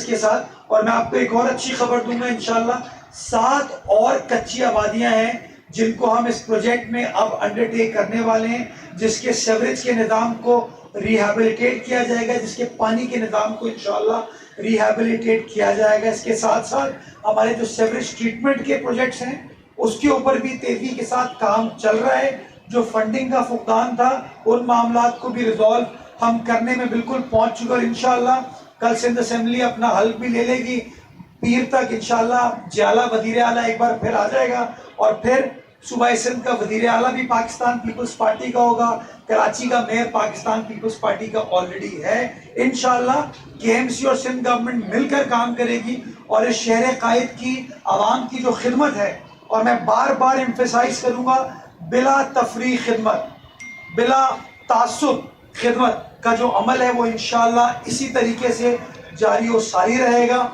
کے ساتھ. اور میں آپ کو ایک اور اچھی خبر دوں گا انشاءاللہ. 7 اور کچی آبادیاں ہیں جن کو ہم اس پروجیکٹ میں اب انڈرٹیک کرنے والے ہیں, جس کے سیوریج کے نظام کو ریہیبلیٹیٹ کیا جائے گا, جس کے پانی کے نظام کو انشاءاللہ ریہیبلیٹیٹ کیا جائے گا. اس کے ساتھ ساتھ ہمارے جو سیوریج ٹریٹمنٹ کے پروجیکٹس ہیں اس کے اوپر بھی تیزی کے ساتھ کام چل رہا ہے. جو فنڈنگ کا فقدان تھا ان معاملات کو بھی ریزالو ہم کرنے میں بالکل پہنچ چکے, اور انشاءاللہ کل سندھ اسمبلی اپنا حل بھی لے لے گی. پیر تک انشاءاللہ جیالہ وزیر اعلیٰ ایک بار پھر آ جائے گا, اور پھر صوبہ سندھ کا وزیر اعلیٰ بھی پاکستان پیپلز پارٹی کا ہوگا. کراچی کا میئر پاکستان پیپلز پارٹی کا آلریڈی ہے. انشاءاللہ KMC اور سندھ گورنمنٹ مل کر کام کرے گی, اور اس شہر قائد کی عوام کی جو خدمت ہے, اور میں بار بار ایمفیسائز کروں گا, بلا تفریق خدمت, بلا تعصب خدمت کا جو عمل ہے وہ انشاءاللہ اسی طریقے سے جاری و ساری رہے گا.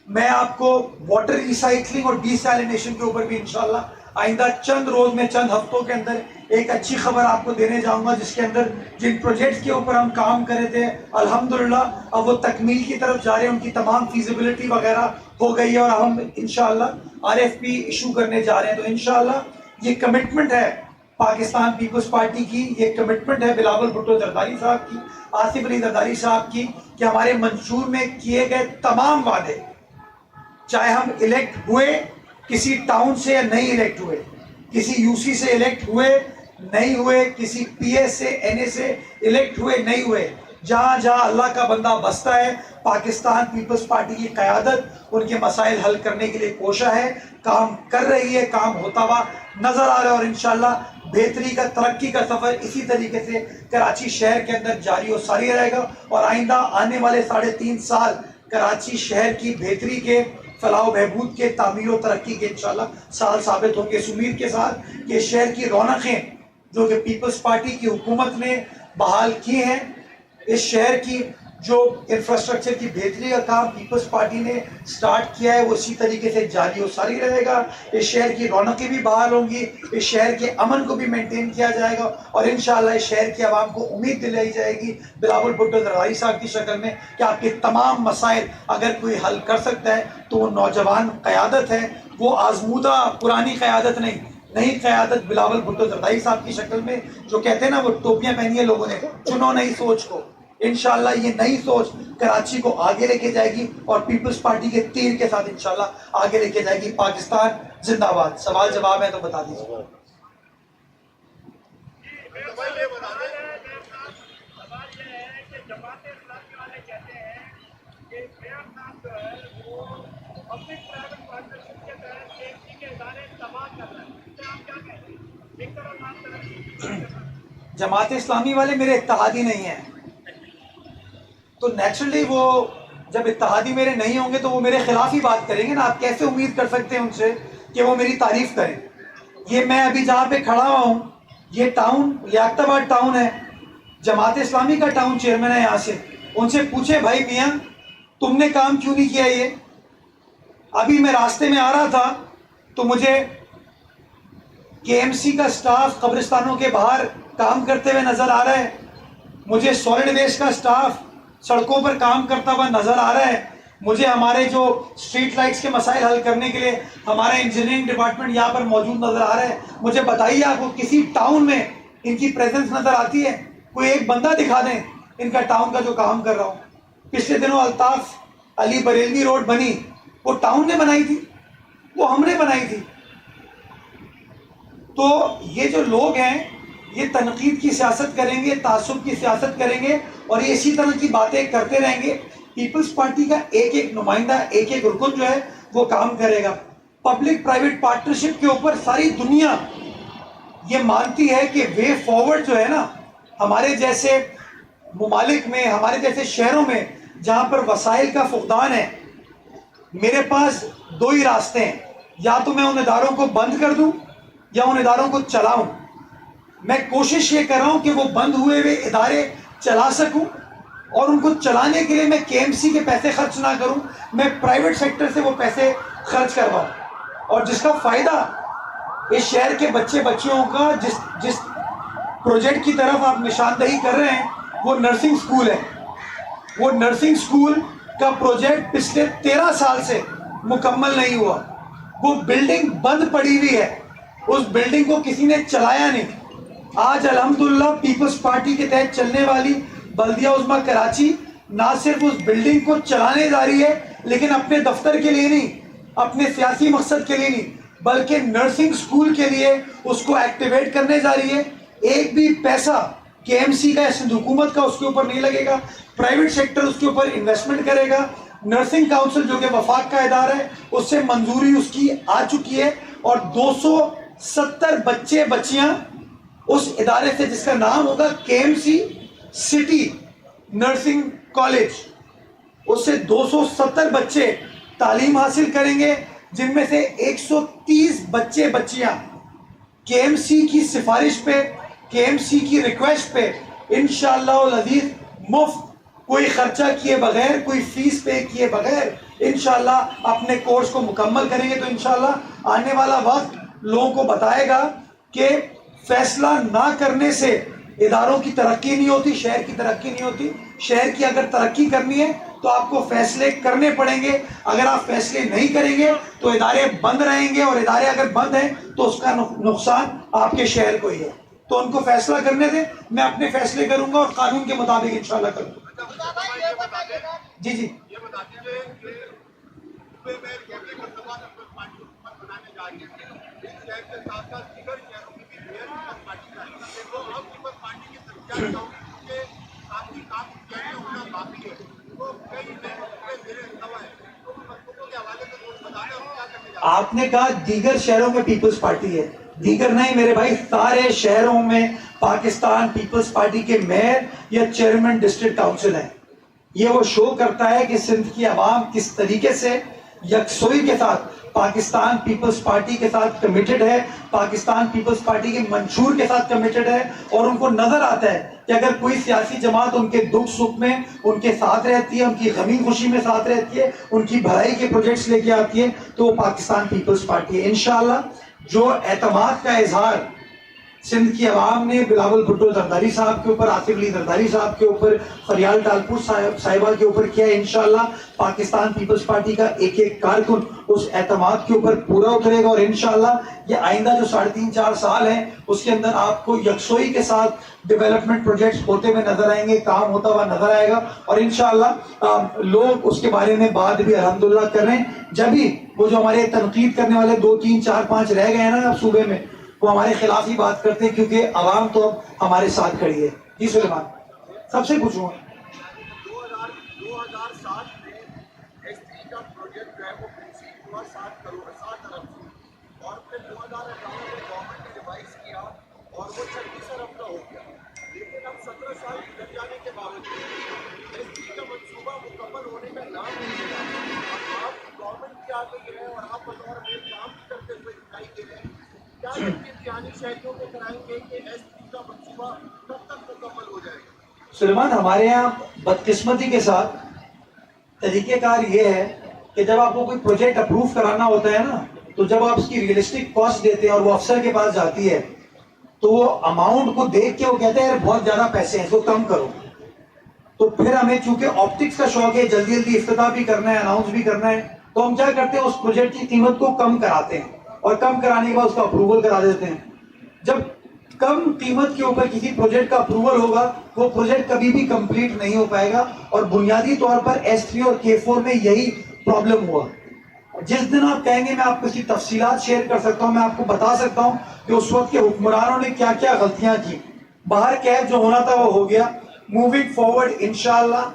میں آپ کو واٹر ریسائکلنگ اور ڈی سیلینیشن کے اوپر بھی انشاءاللہ آئندہ چند روز میں, چند ہفتوں کے اندر ایک اچھی خبر آپ کو دینے جاؤں گا, جس کے اندر جن پروجیکٹس کے اوپر ہم کام کرے تھے الحمدللہ اب وہ تکمیل کی طرف جا رہے ہیں, ان کی تمام فیزیبلٹی وغیرہ ہو گئی ہے, اور ہم انشاءاللہ RFP ایشو کرنے جا رہے ہیں. تو انشاءاللہ یہ کمٹمنٹ ہے پاکستان پیپلز پارٹی کی, یہ کمٹمنٹ ہے بلاول بھٹو زرداری صاحب کی, آصف علی زرداری صاحب کی, کہ ہمارے منشور میں کیے گئے تمام وعدے, چاہے ہم الیکٹ ہوئے کسی ٹاؤن سے یا نہیں الیکٹ ہوئے, کسی UC سے الیکٹ ہوئے نہیں ہوئے, کسی PS سے NA سے الیکٹ ہوئے نہیں ہوئے, جہاں جہاں اللہ کا بندہ بستا ہے پاکستان پیپلز پارٹی کی قیادت ان کے مسائل حل کرنے کے لیے کوشاں ہے, کام کر رہی ہے, کام ہوتا ہوا نظر آ رہا ہے. اور انشاءاللہ بہتری کا, ترقی کا سفر اسی طریقے سے کراچی شہر کے اندر جاری و ساری رہے گا, اور آئندہ آنے والے 3.5 سال کراچی شہر کی بہتری کے, فلاح و بہبود کے, تعمیر و ترقی کے انشاءاللہ سال ثابت ہوں گے, اس امید کے ساتھ کہ شہر کی رونقیں جو کہ پیپلز پارٹی کی حکومت نے بحال کی ہیں, اس شہر کی جو انفراسٹرکچر کی بہتری کا کام پیپلز پارٹی نے سٹارٹ کیا ہے وہ اسی طریقے سے جاری و ساری رہے گا. اس شہر کی رونقیں بھی بحال ہوں گی, اس شہر کے امن کو بھی مینٹین کیا جائے گا, اور انشاءاللہ اس شہر کی عوام کو امید دلائی جائے گی بلاول بھٹو زرداری صاحب کی شکل میں کہ آپ کے تمام مسائل اگر کوئی حل کر سکتا ہے تو وہ نوجوان قیادت ہے, وہ آزمودہ پرانی قیادت نہیں, نئی قیادت بلاول بھٹو زرداری صاحب کی شکل میں, جو کہتے ہیں نا وہ ٹوپیاں پہنی ہے لوگوں نے, چنو نئی سوچ کو. انشاءاللہ یہ نئی سوچ کراچی کو آگے لے کے جائے گی, اور پیپلز پارٹی کے تیر کے ساتھ انشاءاللہ آگے لے کے جائے گی. پاکستان زندہ باد. سوال جواب ہے تو بتا دیجیے. جماعت اسلامی والے میرے اتحادی نہیں ہیں, تو نیچرلی وہ جب اتحادی میرے نہیں ہوں گے تو وہ میرے خلاف ہی بات کریں گے نا. آپ کیسے امید کر سکتے ہیں ان سے کہ وہ میری تعریف کریں؟ یہ میں ابھی جہاں پہ کھڑا ہوا ہوں یہ ٹاؤن لیاقت آباد ٹاؤن ہے, جماعت اسلامی کا ٹاؤن چیئرمین ہے یہاں سے, ان سے پوچھے بھائی میاں تم نے کام کیوں نہیں کیا یہ؟ ابھی میں راستے میں آ رہا تھا تو مجھے KMC کا سٹاف قبرستانوں کے باہر کام کرتے ہوئے نظر آ رہا ہے, مجھے سالڈ ویسٹ کا سٹاف سڑکوں پر کام کرتا ہوا نظر آ رہا ہے, مجھے ہمارے جو اسٹریٹ لائٹس کے مسائل حل کرنے کے لیے ہمارا انجینئرنگ ڈپارٹمنٹ یہاں پر موجود نظر آ رہا ہے. مجھے بتائیے آپ کو کسی ٹاؤن میں ان کی پریزنس نظر آتی ہے؟ کوئی ایک بندہ دکھا دیں ان کا ٹاؤن کا جو کام کر رہا ہوں. پچھلے دنوں الطاف علی بریلوی روڈ بنی, وہ ٹاؤن نے بنائی تھی, وہ ہم نے بنائی تھی. تو یہ جو لوگ ہیں یہ تنقید کی سیاست کریں گے, تعصب کی سیاست کریں گے, اور یہ اسی طرح کی باتیں کرتے رہیں گے. پیپلز پارٹی کا ایک ایک نمائندہ, ایک ایک رکن جو ہے وہ کام کرے گا. پبلک پرائیویٹ پارٹنرشپ کے اوپر ساری دنیا یہ مانتی ہے کہ وے فارورڈ جو ہے نا, ہمارے جیسے ممالک میں, ہمارے جیسے شہروں میں جہاں پر وسائل کا فقدان ہے, میرے پاس 2 ہی راستے ہیں, یا تو میں ان اداروں کو بند کر دوں یا ان اداروں کو چلاؤں. میں کوشش یہ کر رہا ہوں کہ وہ بند ہوئے ہوئے ادارے چلا سکوں, اور ان کو چلانے کے لیے میں KMC کے پیسے خرچ نہ کروں, میں پرائیویٹ سیکٹر سے وہ پیسے خرچ کرواؤں. اور جس کا فائدہ اس شہر کے بچے بچیوں کا, جس پروجیکٹ کی طرف آپ نشاندہی کر رہے ہیں وہ نرسنگ سکول ہے. وہ نرسنگ سکول کا پروجیکٹ پچھلے 13 سال سے مکمل نہیں ہوا. وہ بلڈنگ بند پڑی ہوئی ہے, اس بلڈنگ کو کسی نے چلایا نہیں. آج الحمدللہ پیپلز پارٹی کے تحت چلنے والی بلدیہ عظمیٰ کراچی نہ صرف اس بلڈنگ کو چلانے جا رہی ہے, لیکن اپنے دفتر کے لیے نہیں, اپنے سیاسی مقصد کے لیے نہیں, بلکہ نرسنگ اسکول کے لیے اس کو ایکٹیویٹ کرنے جا رہی ہے. ایک بھی پیسہ کے ایم سی کا, سندھ حکومت کا اس کے اوپر نہیں لگے گا. پرائیویٹ سیکٹر اس کے اوپر انویسٹمنٹ کرے گا. نرسنگ کاؤنسل جو کہ وفاق کا ادارہ ہے, اس سے منظوری اس کی آ چکی ہے, اور 270 بچے بچیاں اس ادارے سے, جس کا نام ہوگا کے M C city nursing college, اس سے 270 بچے تعلیم حاصل کریں گے, جن میں سے 130 بچے بچیاں کے ایم سی کی سفارش پہ, کے ایم سی کی ریکویسٹ پہ انشاءاللہ العزیز مفت, کوئی خرچہ کیے بغیر, کوئی فیس پے کیے بغیر انشاءاللہ اپنے کورس کو مکمل کریں گے. تو انشاءاللہ آنے والا وقت لوگوں کو بتائے گا کہ فیصلہ نہ کرنے سے اداروں کی ترقی نہیں ہوتی, شہر کی ترقی نہیں ہوتی. شہر کی اگر ترقی کرنی ہے تو آپ کو فیصلے کرنے پڑیں گے. اگر آپ فیصلے نہیں کریں گے تو ادارے بند رہیں گے, اور ادارے اگر بند ہیں تو اس کا نقصان آپ کے شہر کو ہی ہے. تو ان کو فیصلہ کرنے دیں, میں اپنے فیصلے کروں گا اور قانون کے مطابق انشاءاللہ کروں گا. جی جی آپ نے کہا دیگر شہروں میں پیپلز پارٹی ہے, دیگر نہیں میرے بھائی, سارے شہروں میں پاکستان پیپلز پارٹی کے میئر یا چیئرمین ڈسٹرکٹ کاؤنسل ہیں. یہ وہ شو کرتا ہے کہ سندھ کی عوام کس طریقے سے یکسوئی کے ساتھ پاکستان پیپلز پارٹی کے ساتھ کمیٹڈ ہے, پاکستان پیپلز پارٹی کے منشور کے ساتھ کمیٹڈ ہے, اور ان کو نظر آتا ہے کہ اگر کوئی سیاسی جماعت ان کے دکھ سکھ میں ان کے ساتھ رہتی ہے, ان کی غمی خوشی میں ساتھ رہتی ہے, ان کی بھلائی کے پروجیکٹس لے کے آتی ہے, تو وہ پاکستان پیپلز پارٹی ہے. انشاءاللہ جو اعتماد کا اظہار سندھ کی عوام نے بلاول بھٹو زرداری صاحب کے اوپر, آصف علی زرداری صاحب کے اوپر, فریال ٹالپور صاحبہ کے اوپر کیا ہے, انشاءاللہ پاکستان پیپلز پارٹی کا ایک ایک کارکن اس اعتماد کے اوپر پورا اترے گا. اور انشاءاللہ یہ آئندہ جو 3.5-4 سال ہیں اس کے اندر آپ کو یکسوئی کے ساتھ ڈیولپمنٹ پروجیکٹس ہوتے ہوئے نظر آئیں گے, کام ہوتا ہوا نظر آئے گا. اور انشاءاللہ لوگ اس کے بارے میں بات بھی الحمدللہ کر رہے ہیں. جب بھی وہ جو ہمارے تنقید کرنے والے 2, 3, 4, 5 رہ گئے ہیں نا اب صوبے میں, وہ ہمارے خلاف ہی بات کرتے ہیں, کیونکہ عوام تو اب ہمارے ساتھ کھڑی ہے. جی سلیمان, سب سے پوچھوں 2007 میں ایس ٹی کا پروجیکٹ جو ہے وہ کنسیو ہوا 7 کروڑ 7 ارب سے, اور پھر 2018 میں گورنمنٹ نے ریوائز کیا اور وہ 36 ارب کا ہو گیا. لیکن اب 17 سال گزر جانے کے باوجود ایس ٹی کا منصوبہ مکمل ہونے کا نام نہیں لے رہا. اور آپ گورنمنٹ کی آ گئی ہے اور آپ بطور میں کام بھی کرتے ہوئے دکھائی دے رہے ہیں. کیا امتحانی شہریوں کو کرائیں گے کہ ایس ٹی کا منصوبہ کب تک مکمل ہو جائے گا؟ سلیمان, ہمارے یہاں بدقسمتی کے ساتھ طریقہ کار یہ ہے کہ جب آپ کو کوئی پروجیکٹ اپروو کرانا ہوتا ہے نا, تو جب آپ اس کی ریئلسٹک کاسٹ دیتے ہیں اور وہ افسر کے پاس جاتی ہے, تو وہ اماؤنٹ کو دیکھ کے وہ کہتے ہیں یار بہت زیادہ پیسے ہیں, اس کو کم کرو. تو پھر ہمیں چونکہ آپٹکس کا شوق ہے, جلدی جلدی افتتاح بھی کرنا ہے, اناؤنس بھی کرنا ہے, تو ہم کیا کرتے ہیں اس پروجیکٹ کی قیمت کو کم کراتے ہیں, اور کم کرانے کے بعد اس کا اپروول کرا دیتے ہیں. جب کم قیمت کے اوپر کسی پروجیکٹ کا اپروول ہوگا, وہ پروجیکٹ کبھی بھی کمپلیٹ نہیں ہو پائے گا. اور بنیادی طور پر S3 اور K4 میں یہی پرابلم ہوا. جس دن آپ کہیں گے میں آپ کو اس کی تفصیلات شیئر کر سکتا ہوں, میں آپ کو بتا سکتا ہوں کہ اس وقت کے حکمرانوں نے کیا کیا غلطیاں کی. باہر کیف جو ہونا تھا وہ ہو گیا. موونگ فارورڈ انشاءاللہ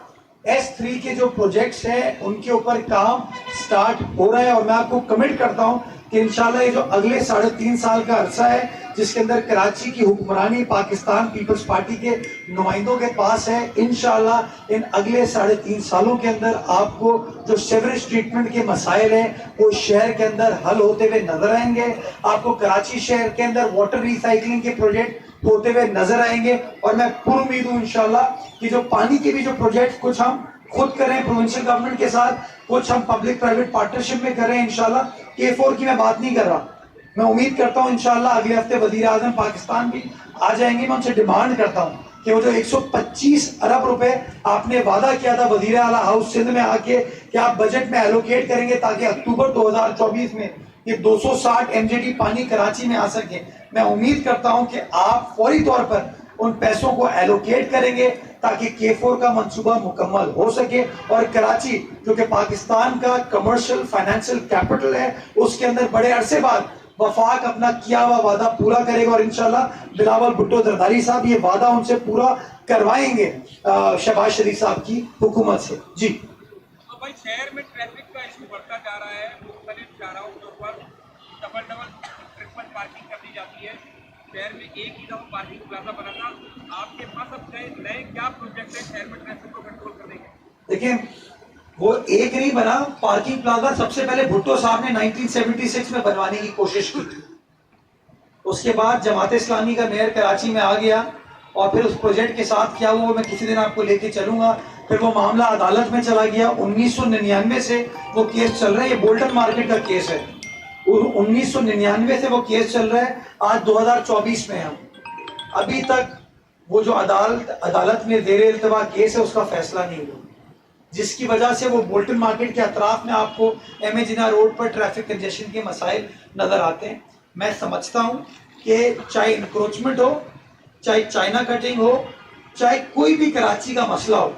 S3 کے جو پروجیکٹس ہیں ان کے اوپر کام سٹارٹ ہو رہا ہے, اور میں آپ کو کمٹ کرتا ہوں کہ انشاءاللہ یہ جو اگلے 3.5 سال کا عرصہ ہے جس کے اندر کراچی کی حکمرانی پاکستان پیپلز پارٹی کے نمائندوں کے پاس ہے, انشاءاللہ ان اگلے 3.5 سالوں کے اندر آپ کو جو سیوریج ٹریٹمنٹ کے مسائل ہیں وہ شہر کے اندر حل ہوتے ہوئے نظر آئیں گے. آپ کو کراچی شہر کے اندر واٹر ریسائکلنگ کے پروجیکٹ ہوتے ہوئے نظر آئیں گے. اور میں پر امید ہوں انشاءاللہ کہ جو پانی کے بھی جو پروجیکٹ کچھ ہم خود کریں پروونشل گورنمنٹ کے ساتھ, کچھ ہم پبلک پرائیویٹ پارٹنرشپ میں کریں انشاءاللہ. K4 کی میں بات نہیں کر رہا, میں امید کرتا ہوں انشاءاللہ اگلے ہفتے وزیر اعظم پاکستان بھی آ جائیں گے. میں ان سے ڈیمانڈ کرتا ہوں کہ وہ جو 125 ارب روپے آپ نے وعدہ کیا تھا وزیر اعلیٰ ہاؤس سندھ میں آ کے کہ آپ بجٹ میں ایلوکیٹ کریں گے تاکہ اکتوبر 2024 میں یہ 260 MJD پانی کراچی میں آ سکے، میں امید کرتا ہوں کہ آپ فوری طور پر ان پیسوں کو ایلوکیٹ کریں گے تاکہ K4 کا منصوبہ مکمل ہو سکے اور کراچی جو کہ پاکستان کا کمرشل فائنینشیل کیپٹل ہے اس کے اندر بڑے عرصے بعد وفاق اپنا کیا ہوا وعدہ پورا کرے گا، اور انشاءاللہ بلاول بھٹو زرداری صاحب یہ وعدہ ان سے پورا کروائیں گے شہباز شریف صاحب کی حکومت سے. جی بھائی شہر میں ٹریفک کا ایشو بڑھتا جا رہا ہے، مختلف چوراہوں کے اوپر ڈبل ٹرپل پارکنگ کر دی جاتی ہے. شہر میں ایک ہی دفعہ پارکنگ پلازا بنا تھا، آپ کے پاس اب نئے کیا پروجیکٹ ہے شہر میں ٹریفک کو کنٹرول کرنے کے؟ دیکھیں وہ ایک نہیں بنا، پارکنگ پلازا سب سے پہلے بھٹو صاحب نے 1976 میں بنوانے کی کوشش کی تھی. اس کے بعد جماعت اسلامی کا میئر کراچی میں آ گیا اور پھر اس پروجیکٹ کے ساتھ کیا ہوا میں کسی دن آپ کو لے کے چلوں گا. پھر وہ معاملہ عدالت میں چلا گیا. 1999 سے وہ کیس چل رہا ہے، یہ بولٹن مارکیٹ کا کیس ہے. 1999 سے وہ کیس چل رہا ہے، آج 2024 میں ہم ابھی تک وہ جو عدالت میں زیر التوا کیس ہے اس کا فیصلہ نہیں ہوا، جس کی وجہ سے وہ بولٹن مارکیٹ کے اطراف میں آپ کو ایم اے جناح روڈ پر ٹریفک کنجیشن کے مسائل نظر آتے ہیں. میں سمجھتا ہوں کہ چاہے انکروچمنٹ ہو، چاہے چائنا کٹنگ ہو، چاہے کوئی بھی کراچی کا مسئلہ ہو،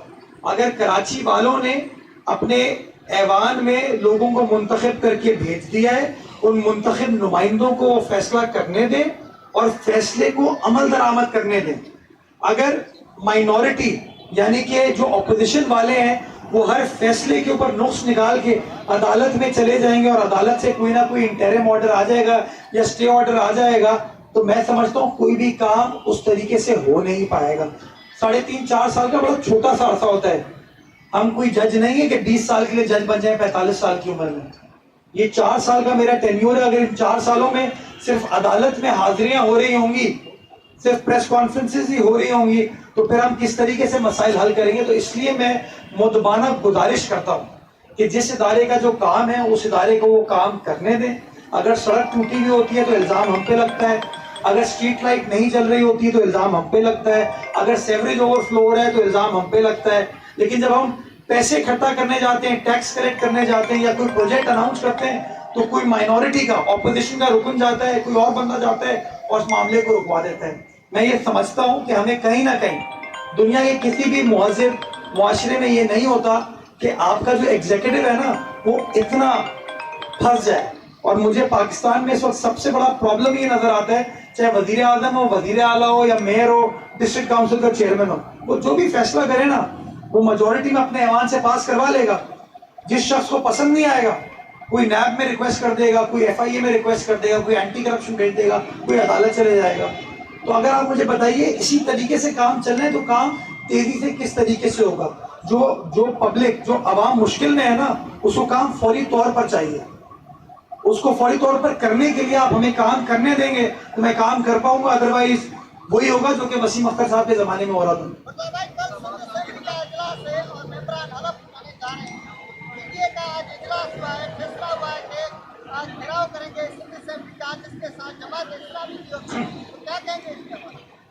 اگر کراچی والوں نے اپنے ایوان میں لوگوں کو منتخب کر کے بھیج دیا ہے، ان منتخب نمائندوں کو وہ فیصلہ کرنے دیں اور فیصلے کو عمل درآمد کرنے دیں. اگر مائنورٹی یعنی کہ جو اپوزیشن والے ہیں وہ ہر فیصلے کے اوپر نقص نکال کے عدالت میں چلے جائیں گے اور عدالت سے کوئی نہ کوئی انٹرم آرڈر آ جائے گا یا اسٹے آرڈر آ جائے گا، تو میں سمجھتا ہوں کوئی بھی کام اس طریقے سے ہو نہیں پائے گا. 3.5-4 سال کا بڑا چھوٹا سا عرصہ ہوتا ہے. ہم کوئی جج نہیں ہے کہ 20 سال کے لیے جج بن جائیں 45 سال کی عمر میں. یہ 4 سال کا میرا ٹینیور ہے. اگر ان 4 سالوں میں صرف عدالت میں حاضریاں ہو رہی ہوں گی، صرف پریس کانفرنسز ہی ہو رہی ہوں گی، تو پھر ہم کس طریقے سے مسائل حل کریں گے؟ تو اس لیے میں مؤدبانہ گزارش کرتا ہوں کہ جس ادارے کا جو کام ہے اس ادارے کو وہ کام کرنے دیں. اگر سڑک ٹوٹی ہوئی ہوتی ہے تو الزام ہم پہ لگتا ہے، اگر اسٹریٹ لائٹ نہیں چل رہی ہوتی ہے تو الزام ہم پہ لگتا ہے، اگر سیوریج اوور فلو ہو رہا ہے تو الزام ہم پہ لگتا ہے. لیکن جب ہم پیسے اکٹھا کرنے جاتے ہیں، ٹیکس کلیکٹ کرنے جاتے ہیں یا کوئی پروجیکٹ اناؤنس کرتے ہیں تو کوئی مائنورٹی کا اپوزیشن کا رکن جاتا ہے، کوئی اور بندہ جاتا ہے اور اس معاملے کو رکوا دیتا ہے. میں یہ سمجھتا ہوں کہ ہمیں کہیں نہ کہیں دنیا کے کسی بھی مہذب معاشرے میں یہ نہیں ہوتا کہ آپ کا جو ایگزیکٹو ہے نا وہ اتنا پھنس جائے. اور مجھے پاکستان میں اس وقت سب سے بڑا پرابلم یہ نظر آتا ہے، چاہے وزیر اعظم ہو، وزیر اعلیٰ ہو یا میئر ہو، ڈسٹرکٹ کاؤنسل کا چیئرمین ہو، وہ جو بھی فیصلہ کرے نا وہ میجورٹی میں اپنے ایوان سے پاس کروا لے گا. جس شخص کو پسند نہیں آئے گا کوئی نیب میں ریکویسٹ کر دے گا، کوئی FIA میں ریکویسٹ کر دے گا، کوئی اینٹی کرپشن بھیج دے گا، کوئی عدالت چلے جائے گا. تو اگر آپ مجھے بتائیے اسی طریقے سے کام چل رہے ہیں تو کام تیزی سے کس طریقے سے ہوگا؟ جو پبلک، جو عوام مشکل میں ہے نا اس کو کام فوری طور پر چاہیے. اس کو فوری طور پر کرنے کے لیے آپ ہمیں کام کرنے دیں گے تو میں کام کر پاؤں گا، ادروائز وہی ہوگا جو کہ وسیم اختر صاحب کے زمانے میں ہو رہا تھا.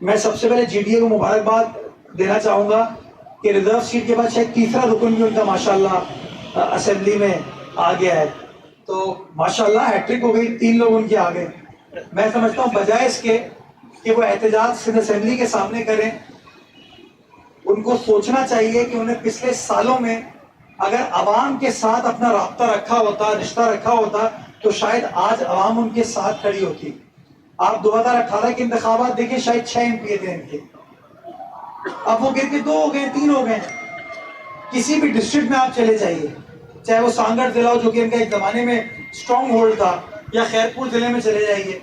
میں سب سے پہلے GDA کو مبارکباد دینا چاہوں گا کہ ریزرو سیٹ کے بعد شاید تیسرا رکن بھی ان کا ماشاءاللہ اسمبلی میں آ گیا ہے. تو ماشاءاللہ ہیٹرک ہو گئی، 3 لوگ ان کے آگے. میں سمجھتا ہوں بجائے اس کے کہ وہ احتجاج سندھ اسمبلی کے سامنے کریں، ان کو سوچنا چاہیے کہ انہیں پچھلے سالوں میں اگر عوام کے ساتھ اپنا رابطہ رکھا ہوتا، رشتہ رکھا ہوتا تو شاید آج عوام ان کے ساتھ کھڑی ہوتی. آپ 2018 کے انتخابات دیکھیں، شاید 6 MP تھے ان کے، اب وہ گر کے 2 ہو گئے، 3 ہو گئے. کسی بھی ڈسٹرکٹ میں آپ چلے جائیے، چاہے وہ سانگڑ ضلع ہو جو کہ ان کا ایک زمانے میں اسٹرانگ ہولڈ تھا، یا خیرپور ضلع میں چلے جائیے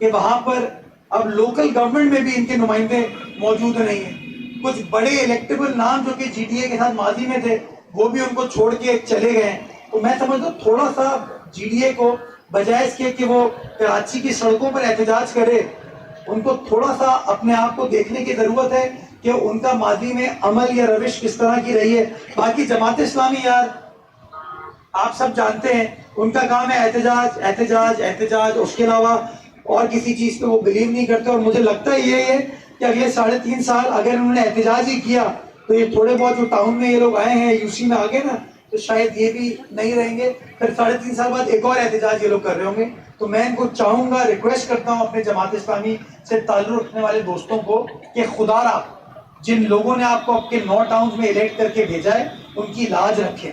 کہ وہاں پر اب لوکل گورنمنٹ میں بھی ان کے نمائندے موجود نہیں ہیں. کچھ بڑے الیکٹیبل نام جو کہ GDA کے ساتھ ماضی میں تھے وہ بھی ان کو چھوڑ کے چلے گئے. تو میں سمجھتا ہوں تھوڑا سا GDA کو بجائے اس کے کہ وہ کراچی کی سڑکوں پر احتجاج کرے، ان کو تھوڑا سا اپنے آپ کو دیکھنے کی ضرورت ہے کہ ان کا ماضی میں عمل یا روش کس طرح کی رہی ہے. باقی جماعت اسلامی یار آپ سب جانتے ہیں ان کا کام ہے احتجاج احتجاج احتجاج، اس کے علاوہ اور کسی چیز پہ وہ بلیو نہیں کرتے. اور مجھے لگتا ہے یہ کہ اگلے 3.5 سال اگر انہوں نے احتجاج ہی کیا تو یہ تھوڑے بہت جو ٹاؤن میں یہ لوگ آئے ہیں یو سی میں آگے نا تو شاید یہ بھی نہیں رہیں گے. پھر 3.5 سال بعد ایک اور احتجاج یہ لوگ کر رہے ہوں گے. تو میں ان کو چاہوں گا, ریکویسٹ کرتا ہوں اپنے جماعت اسلامی سے تعلق رکھنے والے دوستوں کو کہ خدا را جن لوگوں نے آپ کو آپ کے 9 ٹاؤنز میں الیکٹ کر کے بھیجا ہے ان کی لاج رکھیں,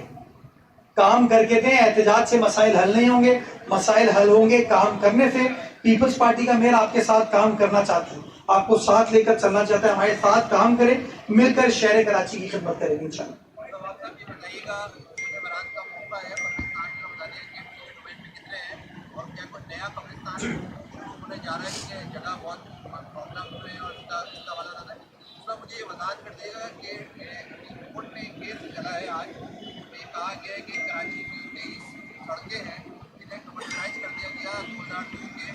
کام کر کے دیں. احتجاج سے مسائل حل نہیں ہوں گے, مسائل حل ہوں گے کام کرنے سے. پیپلز پارٹی کا میئر آپ کے ساتھ کام کرنا چاہتی ہے, آپ کو ساتھ لے کر چلنا چاہتا ہے, ہمارے ساتھ کام کریں, مل کر شہر کراچی کی خدمت کریں گے انشاءاللہ. مجھے یہ وضاحت کر دے گا کہ کورٹ نے کیس چلا ہے آج, میں کہا گیا ہے کہ کراچی کی 23 سڑکیں ہیں جنہیں کمرشلائز کر دیا گیا 2002 کے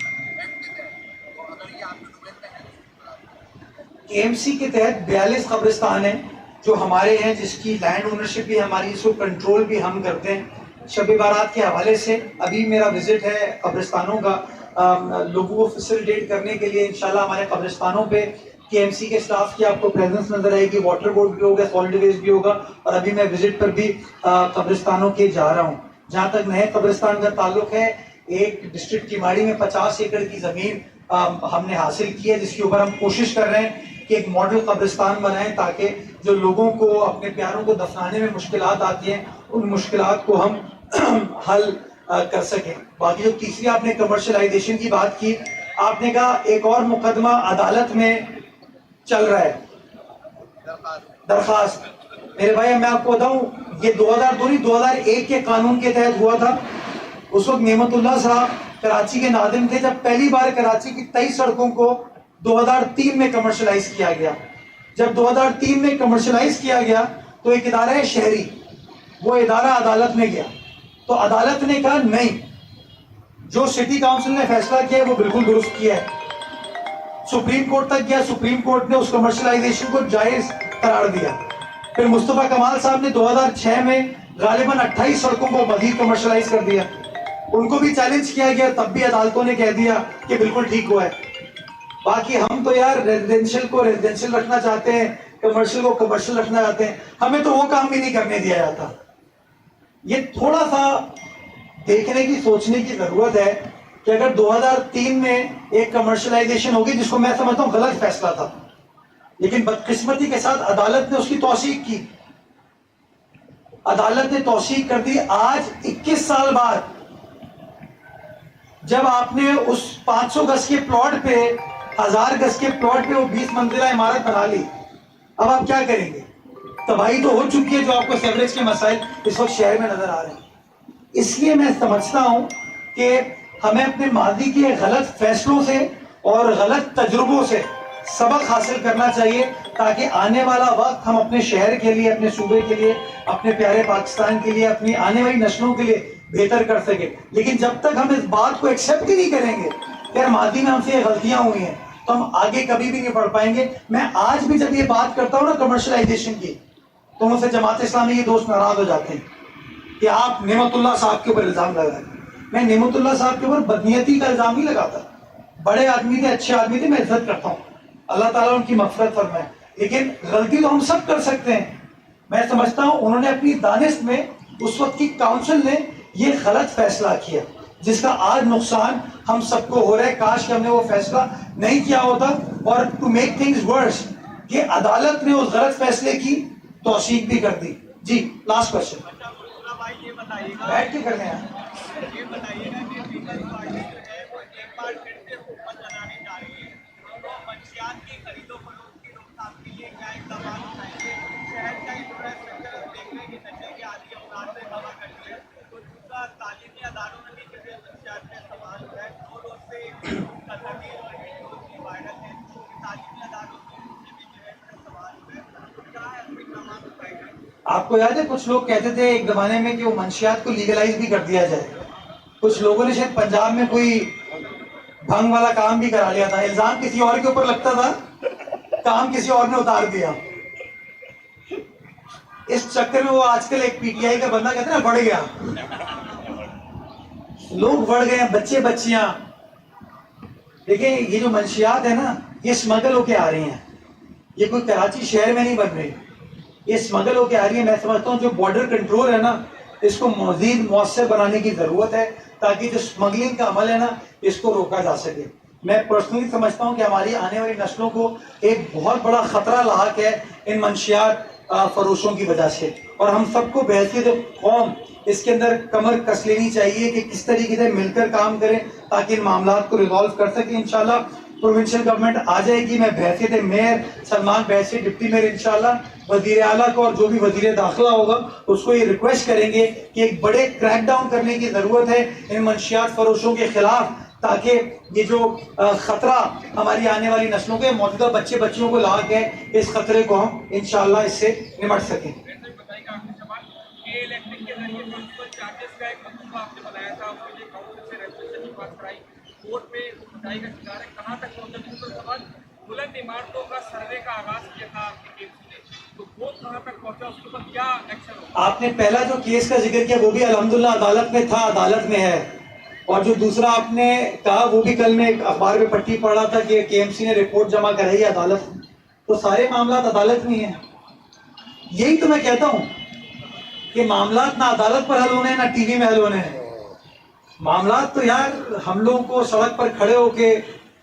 ایکٹ کے تحت. تو اگر یہ آپ کے ڈومین میں ہے کے ایم سی کے تحت 42 قبرستان ہیں جو ہمارے ہیں, جس کی لینڈ اونرشپ بھی ہماری, اس کو کنٹرول بھی ہم کرتے ہیں. شب بارات کے حوالے سے ابھی میرا وزٹ ہے قبرستانوں کا, لوگوں کو فیسیلیٹیٹ کرنے کے لیے. انشاءاللہ ہمارے قبرستانوں پہ کے ایم سی کے اسٹاف کی آپ کو پریزنس نظر آئے گی, واٹر بورڈ بھی ہوگا, سالٹ ویسٹ بھی ہوگا. اور ابھی میں وزٹ پر بھی قبرستانوں کے جا رہا ہوں. جہاں تک نئے قبرستان کا تعلق ہے, ایک ڈسٹرکٹ کیماڑی میں 50 ایکڑ کی زمین ہم نے حاصل کی ہے, جس کے اوپر ہم کوشش کر رہے ہیں کہ ایک ماڈل قبرستان بنائیں تاکہ جو لوگوں کو اپنے پیاروں کو دفنانے میں مشکلات آتی ہیں ان مشکلات کو ہم حل کر سکیں. باقی جو تیسری آپ نے کمرشلائزیشن کی بات کی, آپ نے کہا ایک اور مقدمہ عدالت میں چل رہا ہے, درخواست. میرے بھائی میں آپ کو بتاؤں, یہ 2002 نہیں 2001 کے قانون کے تحت ہوا تھا. اس وقت نعمت اللہ صاحب کراچی کے ناظم تھے جب پہلی بار کراچی کی 23 سڑکوں کو 2003 میں کمرشلائز کیا گیا. جب 2003 میں کمرشلائز کیا گیا تو ایک ادارہ ہے شہری, وہ ادارہ عدالت میں گیا. تو عدالت نے کہا نہیں, جو سٹی کاؤنسل نے فیصلہ کیا ہے وہ بالکل درست کیا ہے. سپریم کورٹ تک گیا, سپریم کورٹ نے اس کمرشلائزیشن کو جائز قرار دیا. پھر مصطفیٰ کمال صاحب نے 2006 میں غالباً 28 سڑکوں کو مزید کمرشلائز کر دیا. ان کو بھی چیلنج کیا گیا, تب بھی عدالتوں نے کہہ دیا کہ بالکل ٹھیک ہوا ہے. باقی ہم تو یار ریزیڈینشل کو ریزیڈینشل رکھنا چاہتے ہیں, کمرشل کو کمرشل رکھنا چاہتے ہیں, ہمیں تو وہ کام بھی نہیں کرنے دیا جاتا. یہ تھوڑا سا دیکھنے کی سوچنے کی ضرورت ہے کہ اگر 2003 میں ایک کمرشلائزیشن ہوگی جس کو میں سمجھتا ہوں غلط فیصلہ تھا, لیکن بدقسمتی کے ساتھ عدالت نے اس کی توثیق کی, عدالت نے توثیق کر دی. آج 21 سال بعد جب آپ نے اس 500 گز کے پلاٹ پہ 1000 گز کے پلاٹ پہ وہ 20 منزلہ عمارت بنا لی, اب آپ کیا کریں گے؟ تباہی تو ہو چکی ہے. جو آپ کو سیوریج کے مسائل اس وقت شہر میں نظر آ رہے ہیں. اس لیے میں سمجھتا ہوں کہ ہمیں اپنے ماضی کے غلط فیصلوں سے اور غلط تجربوں سے سبق حاصل کرنا چاہیے تاکہ آنے والا وقت ہم اپنے شہر کے لیے, اپنے صوبے کے لیے, اپنے پیارے پاکستان کے لیے, اپنی آنے والی نسلوں کے لیے بہتر کر سکیں. لیکن جب تک ہم اس بات کو ایکسیپٹ ہی نہیں کریں گے کہ یار ماضی میں ہم سے یہ غلطیاں ہوئی ہیں تو ہم آگے کبھی بھی نہیں بڑھ پائیں گے. میں آج بھی جب یہ بات کرتا ہوں نا کمرشلائزیشن کی, تو مجھ سے جماعت اسلامی کے دوست ناراض ہو جاتے ہیں کہ آپ نعمت اللہ صاحب کے اوپر الزام لگا رہے ہیں. میں نعمت اللہ صاحب کے اوپر بدنیتی کا الزام نہیں لگاتا. بڑے آدمی تھے, اچھے آدمی تھے, میں عزت کرتا ہوں, اللہ تعالیٰ ان کی مغفرت فرمائے. لیکن غلطی تو ہم سب کر سکتے ہیں. میں سمجھتا ہوں انہوں نے اپنی دانست میں اس وقت کی کاؤنسل نے یہ غلط فیصلہ کیا جس کا آج نقصان ہم سب کو ہو رہا ہے. کاش کہ ہم نے وہ فیصلہ نہیں کیا ہوتا. اور ٹو میک تھنگز ورس کہ عدالت نے اس غلط فیصلے کی توثیق بھی کر دی. جی لاسٹ کوشچن بیٹھ کے کرنے ہیں. یہ بتائیے گا کہ پیپلز پارٹی جو ہے وہ ایک بار پھر سے حکومت بنانے جا رہی ہے, تو منشیات کی خرید و فروخت کی روک تھام کے لیے کیا اقدامات اٹھائیں گے؟ شہر کا انفراسٹرکچر ہم دیکھ رہے ہیں کہ نشے کے عادی افراد سے تباہ کر دیا. تو دوسرا تعلیمی اداروں میں بھی جیسے منشیات کا استعمال ہو رہا ہے, 2 روز سے تصاویر اور ویڈیوز کی وائرل ہے کہ تعلیمی اداروں میں بھی جو ہے استعمال ہو رہا ہے. تو کیا اقدامات اٹھائے گئے؟ آپ کو یاد ہے کچھ لوگ کہتے تھے ایک زمانے میں کہ وہ منشیات کو لیگلائز بھی کر دیا جائے. کچھ لوگوں نے شاید پنجاب میں کوئی بھنگ والا کام بھی کرا لیا تھا. الزام کسی اور کے اوپر لگتا تھا, کام کسی اور نے اتار دیا. اس چکر میں وہ آج کل ایک پی ٹی آئی کا بندہ کہتے ہیں نا بڑھ گیا, لوگ بڑھ گئے ہیں, بچے بچیاں. دیکھیں یہ جو منشیات ہے نا یہ اسمگل ہو کے آ رہی ہیں, یہ کوئی کراچی شہر میں نہیں بن رہی, یہ اسمگل ہو کے آ رہی ہے. میں سمجھتا ہوں جو بارڈر کنٹرول ہے نا, اس کو مزید مؤثر بنانے کی ضرورت ہے تاکہ جو اسمگلنگ کا عمل ہے نا اس کو روکا جا سکے. میں پرسنلی سمجھتا ہوں کہ ہماری آنے والی نسلوں کو ایک بہت بڑا خطرہ لاحق ہے ان منشیات فروشوں کی وجہ سے, اور ہم سب کو بحیثیت قوم اس کے اندر کمر کس لینی چاہیے کہ کس طریقے سے مل کر کام کریں تاکہ ان معاملات کو ریزالو کر سکیں. انشاءاللہ پروونشل گورنمنٹ آ جائے گی. میں بحیثیت میئر سلمان بحیثیت ڈپٹی میئر انشاءاللہ وزیر اعلیٰ کو اور جو بھی وزیر داخلہ ہوگا اس کو یہ ریکویسٹ کریں گے کہ ایک بڑے کریک ڈاؤن کرنے کی ضرورت ہے ان منشیات فروشوں کے خلاف, تاکہ یہ جو خطرہ ہماری آنے والی نسلوں کے موجودہ بچے بچیوں کو لاحق ہے اس خطرے کو ہم انشاءاللہ اس سے نمٹ سکیں. بتائیے گا آخری سوال کہ الیکٹرک کے ذریعے میونسپل چارجز کا ایک منصوبہ آپ نے بنایا تھا, اس کے لیے کاؤنسل سے ریزولوشن کی بات کرائی, کورٹ میں بتائی کا شکار ہے, کہاں تک پہنچا. دوسرا سوال, بلند عمارتوں کا سروے کا آغاز کیا تھا آپ کی ٹیم نے, تو وہ کہاں تک پہنچا, اس کے اوپر کیا ایکشن ہوگا؟ آپ نے پہلا جو کیس کا ذکر کیا وہ بھی الحمدللہ عدالت میں تھا, عدالت میں ہے, اور جو دوسرا آپ نے کہا وہ بھی کل میں ایک اخبار میں پٹی پڑھ رہا تھا کہ کے ایم سی نے رپورٹ جمع کرائی ہے عدالت میں. تو سارے معاملات عدالت میں ہیں. یہی تو میں کہتا ہوں کہ معاملات نہ عدالت پر حل ہونے ہیں نہ ٹی وی میں حل ہونے ہیں. معاملات تو یار ہم لوگوں کو سڑک پر کھڑے ہو کے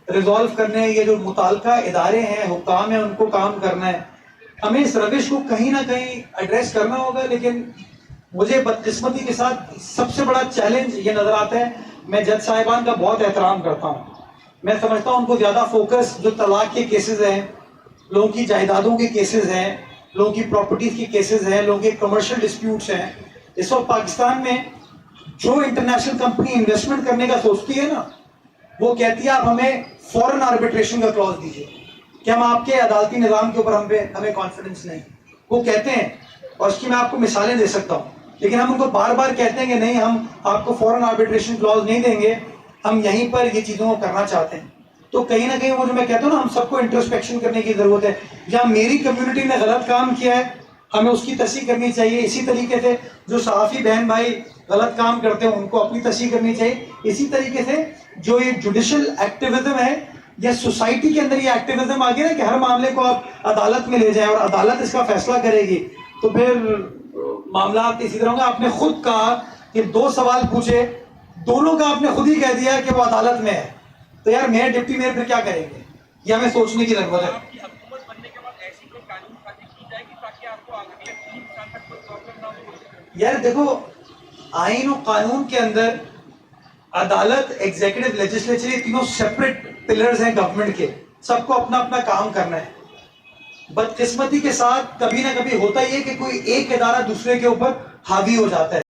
ریزالو کرنے ہیں. یہ جو متعلقہ ادارے ہیں, حکام ہیں, ان کو کام کرنا ہے. ہمیں اس روش کو کہیں نہ کہیں ایڈریس کرنا ہوگا. لیکن مجھے بدقسمتی کے ساتھ سب سے بڑا چیلنج یہ نظر آتا ہے. میں جج صاحبان کا بہت احترام کرتا ہوں, میں سمجھتا ہوں ان کو زیادہ فوکس جو طلاق کے کیسز ہیں, لوگوں کی جائیدادوں کے کیسز ہیں, لوگوں کی پراپرٹیز کی کیسز ہیں, لوگوں کے کمرشل ڈسپیوٹس ہیں. اس وقت پاکستان میں جو انٹرنیشنل کمپنی انویسٹمنٹ کرنے کا سوچتی ہے نا, وہ کہتی ہے آپ ہمیں فورن آربیٹریشن کا کلوز دیجیے کہ ہم آپ کے عدالتی نظام کے اوپر ہمیں کانفیڈنس نہیں. وہ کہتے ہیں, اور اس کی میں آپ کو مثالیں دے سکتا ہوں, لیکن ہم ان کو بار بار کہتے ہیں کہ نہیں ہم آپ کو فورن آربیٹریشن کلوز نہیں دیں گے, ہم یہیں پر یہ چیزوں کو کرنا چاہتے ہیں. تو کہیں نہ کہیں وہ جو میں کہتا ہوں نا, ہم سب کو انٹروسپیکشن کرنے کی ضرورت ہے. جہاں میری کمیونٹی نے غلط کام کیا ہے ہمیں اس کی تصحیح کرنی چاہیے. اسی طریقے سے جو صحافی بہن بھائی غلط کام کرتے ہیں ان کو اپنی تصحیح کرنی چاہیے. اسی طریقے سے جو یہ جوڈیشل ایکٹیویزم ہے یا سوسائٹی کے اندر یہ ایکٹیویزم آ گیا نا کہ ہر معاملے کو آپ عدالت میں لے جائیں اور عدالت اس کا فیصلہ کرے گی, تو پھر معاملات اسی طرح ہوگا. آپ نے خود کہا کہ 2 سوال پوچھے, دونوں کا آپ نے خود ہی کہہ دیا کہ وہ عدالت میں ہے. تو یار میئر ڈپٹی میئر پھر کیا کریں گے, یہ ہمیں سوچنے کی ضرورت ہے. آپ کی حکومت بننے کے بعد ایسی کوئی قانون سازی کی جائے گی تاکہ آپ کو اگلے 3 سال تک کوئی پرابلم نہ ہو؟ یار دیکھو, آئین و قانون کے اندر عدالت, ایگزیکٹو, لیجسلیچر, یہ تینوں سیپریٹ پلرز ہیں گورنمنٹ کے. سب کو اپنا اپنا کام کرنا ہے. بدقسمتی کے ساتھ کبھی نہ کبھی ہوتا ہی ہے کہ کوئی ایک ادارہ دوسرے کے اوپر حاوی ہو جاتا ہے.